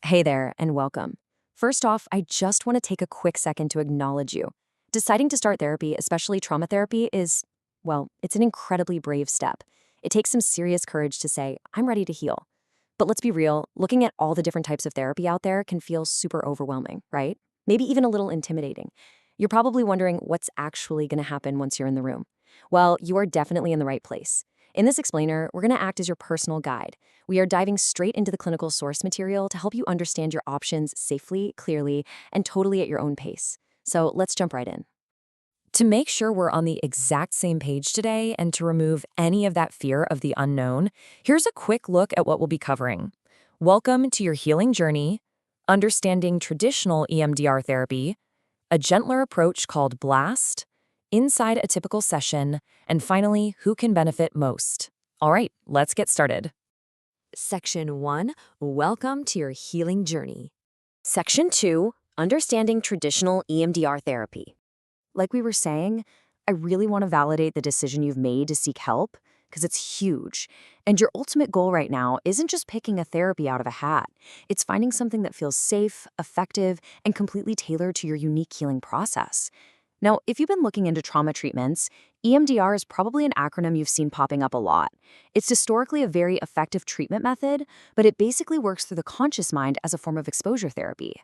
Hey there, and welcome. First off, I just want to take a quick second to acknowledge you. Deciding to start therapy, especially trauma therapy, it's an incredibly brave step. It takes some serious courage to say, I'm ready to heal. But let's be real, looking at all the different types of therapy out there can feel super overwhelming, right? Maybe even a little intimidating. You're probably wondering what's actually going to happen once you're in the room. Well, you are definitely in the right place. In this explainer, we're going to act as your personal guide. We are diving straight into the clinical source material to help you understand your options safely, clearly, and totally at your own pace. So let's jump right in. To make sure we're on the exact same page today and to remove any of that fear of the unknown, here's a quick look at what we'll be covering. Welcome to your healing journey, understanding traditional EMDR therapy, a gentler approach called BLAST, inside a typical session, and finally, who can benefit most. All right, let's get started. Section 1, Welcome to your healing journey. Section 2, Understanding traditional EMDR therapy. Like we were saying, I really want to validate the decision you've made to seek help because it's huge. And your ultimate goal right now isn't just picking a therapy out of a hat. It's finding something that feels safe, effective, and completely tailored to your unique healing process. Now, if you've been looking into trauma treatments, EMDR is probably an acronym you've seen popping up a lot. It's historically a very effective treatment method, but it basically works through the conscious mind as a form of exposure therapy.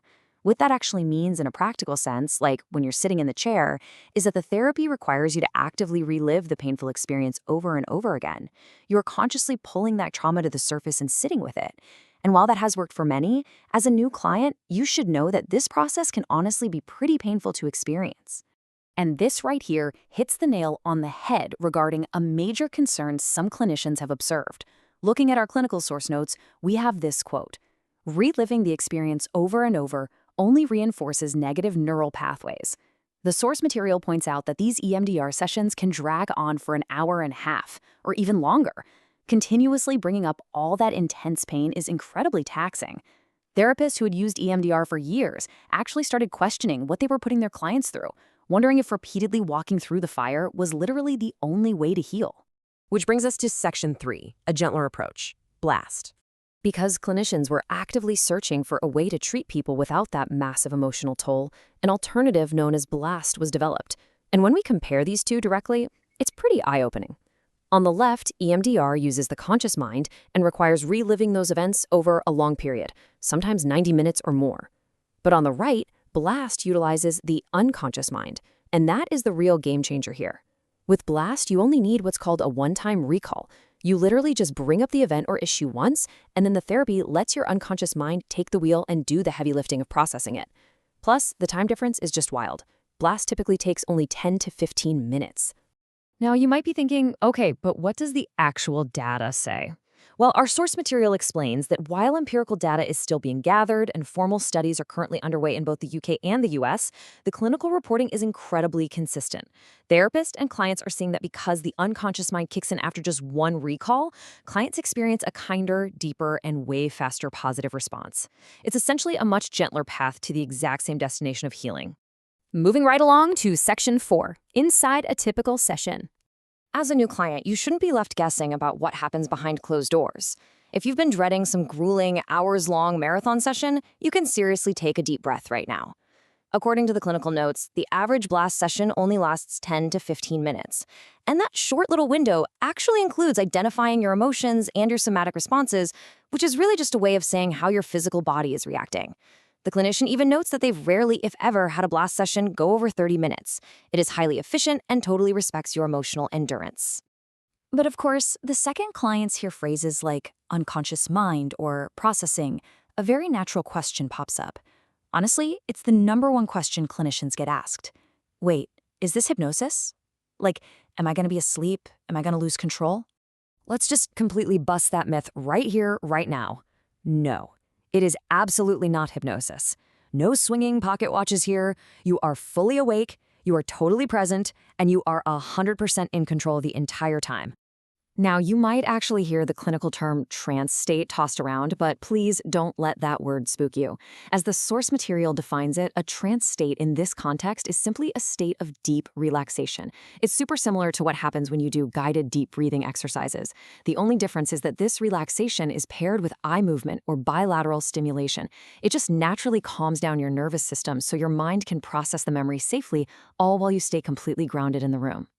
What that actually means in a practical sense, like when you're sitting in the chair, is that the therapy requires you to actively relive the painful experience over and over again. You're consciously pulling that trauma to the surface and sitting with it. And while that has worked for many, as a new client, you should know that this process can honestly be pretty painful to experience. And this right here hits the nail on the head regarding a major concern some clinicians have observed. Looking at our clinical source notes, we have this quote: "Reliving the experience over and over only reinforces negative neural pathways." The source material points out that these EMDR sessions can drag on for an hour and a half, or even longer. Continuously bringing up all that intense pain is incredibly taxing. Therapists who had used EMDR for years actually started questioning what they were putting their clients through, wondering if repeatedly walking through the fire was literally the only way to heal. Which brings us to Section 3, a gentler approach, BLAST. Because clinicians were actively searching for a way to treat people without that massive emotional toll, an alternative known as BLAST was developed. And when we compare these two directly, it's pretty eye-opening. On the left, EMDR uses the conscious mind and requires reliving those events over a long period, sometimes 90 minutes or more. But on the right, BLAST utilizes the unconscious mind, and that is the real game changer here. With BLAST, you only need what's called a one-time recall. You literally just bring up the event or issue once, and then the therapy lets your unconscious mind take the wheel and do the heavy lifting of processing it. Plus, the time difference is just wild. BLAST typically takes only 10 to 15 minutes. Now, you might be thinking, okay, but what does the actual data say? Well, our source material explains that while empirical data is still being gathered and formal studies are currently underway in both the UK and the US, the clinical reporting is incredibly consistent. Therapists and clients are seeing that because the unconscious mind kicks in after just one recall, clients experience a kinder, deeper, and way faster positive response. It's essentially a much gentler path to the exact same destination of healing. Moving right along to Section 4, Inside a Typical Session. As a new client, you shouldn't be left guessing about what happens behind closed doors. If you've been dreading some grueling, hours-long marathon session, you can seriously take a deep breath right now. According to the clinical notes, the average BLAST session only lasts 10 to 15 minutes. And that short little window actually includes identifying your emotions and your somatic responses, which is really just a way of saying how your physical body is reacting. The clinician even notes that they've rarely, if ever, had a BLAST session go over 30 minutes. It is highly efficient and totally respects your emotional endurance. But of course, the second clients hear phrases like unconscious mind or processing, a very natural question pops up. Honestly, it's the #1 question clinicians get asked. Wait, is this hypnosis? Like, am I going to be asleep? Am I going to lose control? Let's just completely bust that myth right here, right now. No. It is absolutely not hypnosis. No swinging pocket watches here. You are fully awake, you are totally present, and you are 100% in control the entire time. Now, you might actually hear the clinical term trance state tossed around, but please don't let that word spook you. As the source material defines it, a trance state in this context is simply a state of deep relaxation. It's super similar to what happens when you do guided deep breathing exercises. The only difference is that this relaxation is paired with eye movement or bilateral stimulation. It just naturally calms down your nervous system so your mind can process the memory safely, all while you stay completely grounded in the room.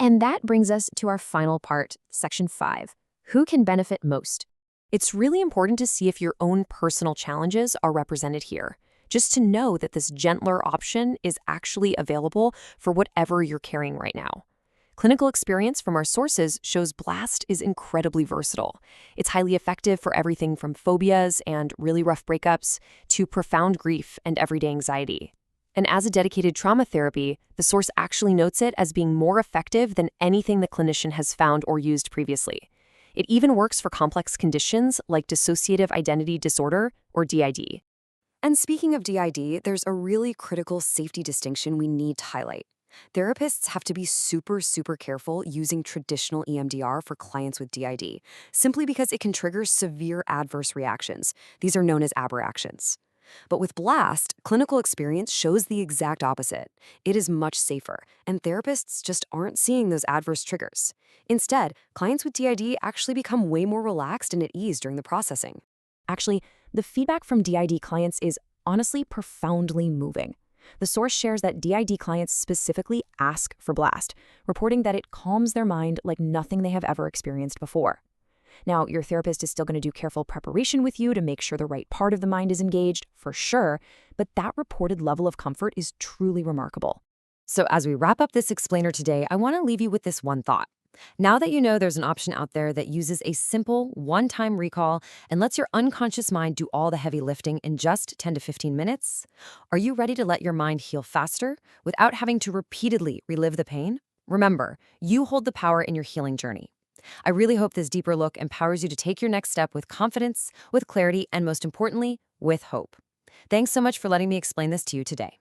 And that brings us to our final part, Section 5. Who can benefit most? It's really important to see if your own personal challenges are represented here, just to know that this gentler option is actually available for whatever you're carrying right now. Clinical experience from our sources shows Blast is incredibly versatile. It's highly effective for everything from phobias and really rough breakups to profound grief and everyday anxiety. And as a dedicated trauma therapy, the source actually notes it as being more effective than anything the clinician has found or used previously. It even works for complex conditions like dissociative identity disorder, or DID. And speaking of DID, there's a really critical safety distinction we need to highlight. Therapists have to be super careful using traditional EMDR for clients with DID, simply because it can trigger severe adverse reactions. These are known as aberrations. But with Blast, clinical experience shows the exact opposite. It is much safer, and therapists just aren't seeing those adverse triggers. Instead, clients with DID actually become way more relaxed and at ease during the processing. Actually, the feedback from DID clients is honestly profoundly moving. The source shares that DID clients specifically ask for Blast, reporting that it calms their mind like nothing they have ever experienced before. Now, your therapist is still going to do careful preparation with you to make sure the right part of the mind is engaged, for sure, but that reported level of comfort is truly remarkable. So as we wrap up this explainer today, I want to leave you with this one thought. Now that you know there's an option out there that uses a simple, one-time recall and lets your unconscious mind do all the heavy lifting in just 10 to 15 minutes, are you ready to let your mind heal faster without having to repeatedly relive the pain? Remember, you hold the power in your healing journey. I really hope this deeper look empowers you to take your next step with confidence, with clarity, and most importantly, with hope. Thanks so much for letting me explain this to you today.